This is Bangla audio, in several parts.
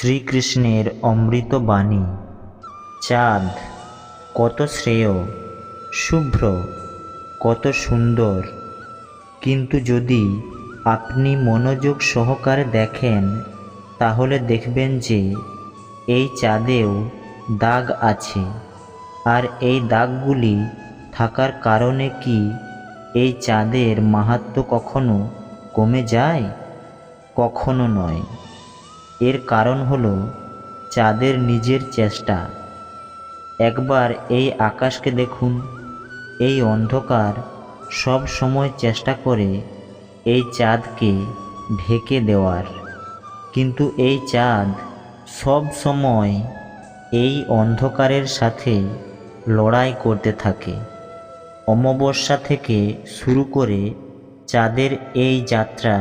শ্রীকৃষ্ণের অমৃত বাণী। চাঁদ কত শ্রেয়, শুভ্র, কত সুন্দর, কিন্তু যদি আপনি মনোযোগ সহকারে দেখেন তাহলে দেখবেন যে এই চাঁদেও দাগ আছে। আর এই দাগগুলি থাকার কারণে কি এই চাঁদের মাহাত্ম্য কখনো কমে যায়? কখনো নয়। এর কারণ হলো চাঁদের নিজের চেষ্টা। একবার এই আকাশকে দেখুন। এই অন্ধকার সব সময় চেষ্টা করে এই চাঁদকে ঢেকে দেওয়ার, কিন্তু এই চাঁদ সব সময় এই অন্ধকারের সাথে লড়াই করতে থাকে। অমাবস্যা থেকে শুরু করে চাঁদের এই যাত্রা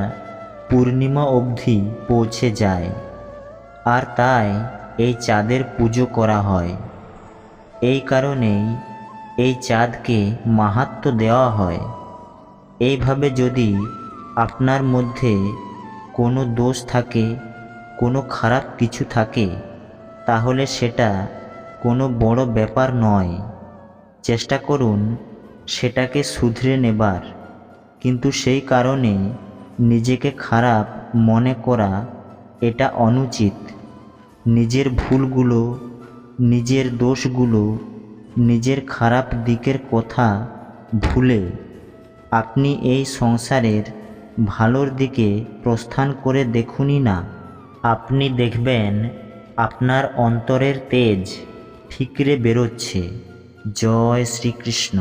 পূর্ণিমা অবধি পৌঁছে যায়। আর তাই এই চাঁদের পুজো করা হয়। এই কারণেই এই চাঁদকে মাহাত্ম্য দেওয়া হয়। এইভাবে যদি আপনার মধ্যে কোনো দোষ থাকে, কোনো খারাপ কিছু থাকে, তাহলে সেটা কোনো বড় ব্যাপার নয়। চেষ্টা করুন সেটাকে শুধরে নেবার, কিন্তু সেই কারণে নিজেকে খারাপ মনে করা এটা অনুচিত। নিজের ভুলগুলো, নিজের দোষগুলো, নিজের খারাপ দিকের কথা ভুলে আপনি এই সংসারের ভালোর দিকে প্রস্থান করে দেখুনই না। আপনি দেখবেন আপনার অন্তরের তেজ ঠিকরে বেরোচ্ছে। জয় শ্রীকৃষ্ণ।